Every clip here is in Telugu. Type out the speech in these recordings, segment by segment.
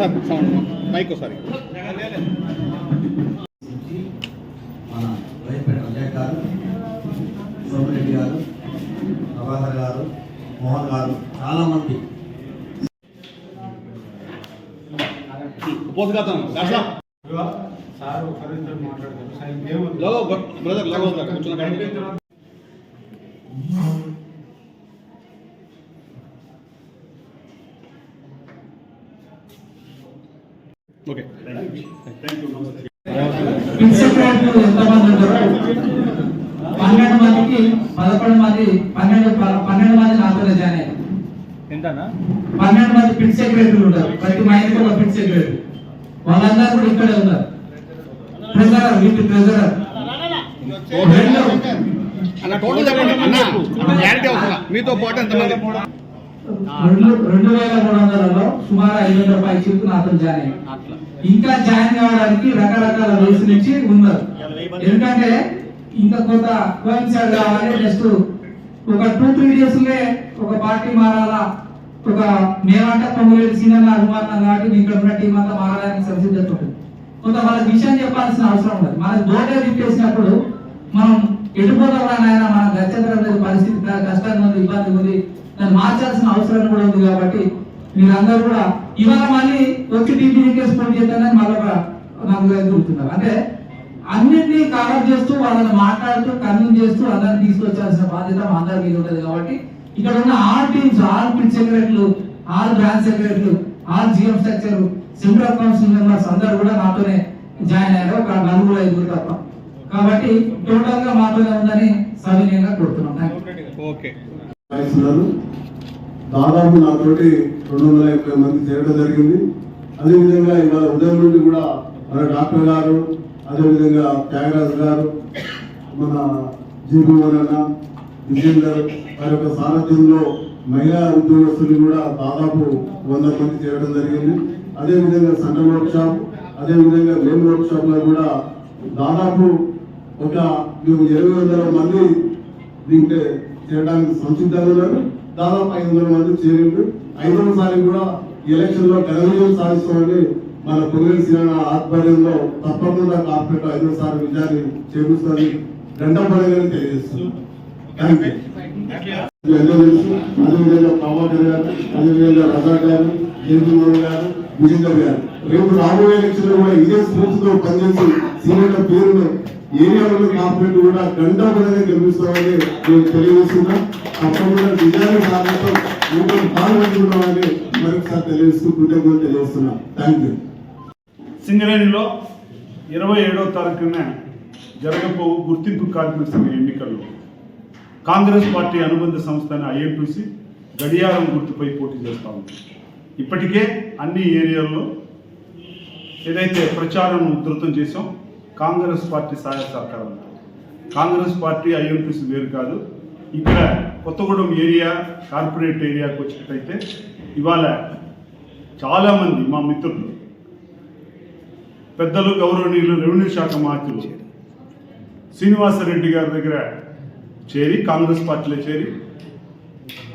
సార్ మైక్ ఒకసారి. మన వైపేట విజయ్ గారు, సోమిరెడ్డి గారు, ప్రభాకర్ గారు, మోహన్ గారు, చాలా మంది ఓకే ఎంతమంది ఉంటారు? 12 మందికి 11 మంది 12 మంది నాతోనే జాయిన్ అయ్యారు. ఎంతనా? 12 మంది పిట్ సెక్రటరీలు ఉంటారు. ప్రతి మైండ్కి ఒక పిట్ సెక్రటరీ. వాళ్ళందరూ కూడా ఇక్కడే ఉన్నారు. ట్రెజరర్, వీటి ట్రెజరర్ మీతో పాటు ఎంతమంది? 2300లో సుమారు 500 రూపాయలు చెప్పు నాతో జాయిన్ అయ్యారు. ఇంకా జాయిన్ కావడానికి రకరకాల వయసు నుంచి ఉన్నారు. ఎందుకంటే ఇంకా కొంత కోయిన్సైడ్ కావాలి. నెక్స్ట్ ఒక 2-3 డేస్లే ఒక పార్టీ మారాలా, ఒక మేమంటే 9 సీనియర్ అభిమానం కాబట్టి ఇక్కడ ఉన్న టీం అంతా మారడానికి సంసిద్ధత ఉంటుంది. కొంత వాళ్ళకి విషయం చెప్పాల్సిన అవసరం ఉండదు. మనకి బోర్డే తిప్పేసినప్పుడు మనం ఎటుపోతాం నాయన, మన గచ్చంతరం పరిస్థితి కష్టంగా ఉంది, ఇబ్బంది ఉంది, దాన్ని మార్చాల్సిన అవసరం కూడా ఉంది. కాబట్టి మీరందరూ కూడా ఇవాళ మళ్ళీ వచ్చి టీపీ స్పోర్ట్ చేస్తానని మళ్ళీ నలుగురు ఎదుగుతున్నారు. అంటే అన్నింటినీ కవర్ చేస్తూ వాళ్ళని మాట్లాడుతూ కన్విన్స్ చేస్తూ అందరిని తీసుకొచ్చాల్సిన బాధ్యత మా అందరి మీద ఉంటుంది. కాబట్టి ఇక్కడ ఉన్న ఆల్ టీమ్స్, ఆల్ పిట్ సెక్రటరీలు, ఆల్ బ్రాంచ్ సెక్రటరీలు, all GM structure, central council members అందరూ కూడా నాతోనే జాయిన్ అయ్యారు. ఒక 4-5 తప్ప. కాబట్టి టోటల్ గా మాతోనే ఉందని సవినయంగా కోరుతున్నాం. ఓకే. దాదాపు నాతోటి 250 మంది చేరడం జరిగింది. అదేవిధంగా ఇవాళ ఉదయం నుండి కూడా మన డాక్టర్ గారు, అదేవిధంగా త్యాగరాజు గారు, మన జీభూమన్ అన్న, విజేందర్ వారి యొక్క సారథ్యంలో మహిళా ఉద్యోగస్తులు కూడా దాదాపు 100 మంది చేరడం జరిగింది. అదేవిధంగా సెంట్రల్ వర్క్ షాప్, అదేవిధంగా మెయిన్ వర్క్ షాప్ లో కూడా దాదాపు ఒక 200 మంది దీంట్లో చేరడానికి సంసిద్ధంగా ఉన్నారు. దాదాపు 500 మంది చేరిండు. 500సారి కూడా ఎలక్షన్ లో ఘన విజయం సాధిస్తామని మన పొంగల్ సినిమా ఆధ్వర్యంలో తప్పకుండా కార్పొరేట్ 500సారి విజయాన్ని చేకూరుస్తుంది గంటపడగానే తెలియజేస్తున్నాం. అదేవిధంగా ప్రభాకర్ గారు, అదేవిధంగా రజా గారు, జయకుమార్ గారు, విజేందర్ గారు రేపు రాబోయే ఎలక్షన్ లో కూడా ఇదే స్ఫూర్తితో పనిచేసి సీనియర్ల పేరును ఏరియాలో కార్పొరేట్ కూడా గంటపడగా గెలిపిస్తామని నేను తెలియజేస్తున్నాం. తప్పకుండా విజయాన్ని సాధిస్తాం, పాల్గొంటున్నామని మరొకసారి తెలియజేస్తూ కృతజ్ఞతలు తెలియజేస్తున్నాం. Thank you. సింగరేణిలో 27వ తారీఖున జరగబోవు గుర్తింపు కార్మిక సంఘ ఎన్నికల్లో కాంగ్రెస్ పార్టీ అనుబంధ సంస్థ ఐఎన్టీసీ గడియారం గుర్తుపై పోటీ చేస్తా ఉంది. ఇప్పటికే అన్ని ఏరియాల్లో ఏదైతే ప్రచారం ఉధృతం చేసాం కాంగ్రెస్ పార్టీ సహాయ సహకారం. కాంగ్రెస్ పార్టీ ఐఎన్టీసీ వేరు కాదు. ఇక్కడ కొత్తగూడెం ఏరియా కార్పొరేట్ ఏరియాకి వచ్చినట్టయితే ఇవాళ చాలామంది మా మిత్రులు, పెద్దలు, గౌరవనీయులు, రెవెన్యూ శాఖ మంత్రులు శ్రీనివాసరెడ్డి గారి దగ్గర చేరి కాంగ్రెస్ పార్టీలో చేరి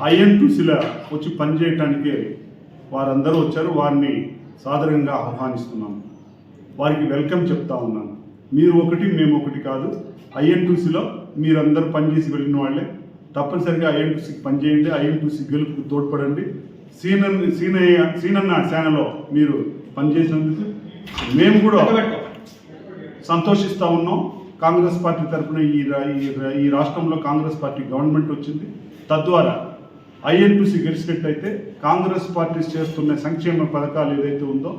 ఐఎన్టీసీలో వచ్చి పనిచేయటానికి వారందరూ వచ్చారు. వారిని సాదరంగా ఆహ్వానిస్తున్నాము. వారికి వెల్కమ్ చెప్తా ఉన్నాను. మీరు ఒకటి మేము ఒకటి కాదు. ఐఎన్టీసీలో మీరందరూ పనిచేసి వెళ్ళిన వాళ్ళే. తప్పనిసరిగా ఐఎన్టీసీకి పనిచేయండి, ఐఎన్టీసీ గెలుపుకు తోడ్పడండి. సీనన్న సేనలో మీరు పనిచేసినందుకు మేము కూడా సంతోషిస్తూ ఉన్నాం. కాంగ్రెస్ పార్టీ తరఫున ఈ రాష్ట్రంలో కాంగ్రెస్ పార్టీ గవర్నమెంట్ వచ్చింది. తద్వారా ఐఎన్టీసీ గెలిచినట్టయితే కాంగ్రెస్ పార్టీ చేస్తున్న సంక్షేమ పథకాలు ఏదైతే ఉందో,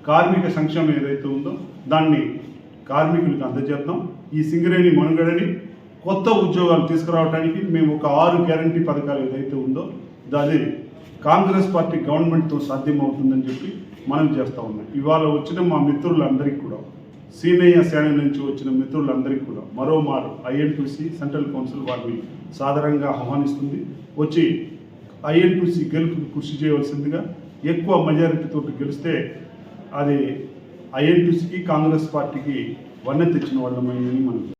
కార్మిక సంక్షేమం ఏదైతే ఉందో దాన్ని కార్మికులకు అందజేద్దాం. ఈ సింగరేణి మనుగడని కొత్త ఉద్యోగాలు తీసుకురావడానికి మేము ఒక 6 గ్యారంటీ పథకాలు ఏదైతే ఉందో అది కాంగ్రెస్ పార్టీ గవర్నమెంట్తో సాధ్యమవుతుందని చెప్పి మనం చేస్తూ ఉన్నాం. ఇవాళ వచ్చిన మా మిత్రులందరికీ కూడా, సీనియ సేన నుంచి వచ్చిన మిత్రులందరికీ కూడా మరోమారు ఐఎన్టీసీ సెంట్రల్ కౌన్సిల్ వారిని సాదరంగా ఆహ్వానిస్తుంది. వచ్చి ఐఎన్టీసీ గెలుపుకు కృషి చేయవలసిందిగా, ఎక్కువ మెజారిటీతో గెలిస్తే అది ఐఎన్టీసీకి కాంగ్రెస్ పార్టీకి వన్నె తెచ్చిన వాళ్ళమైందని మనం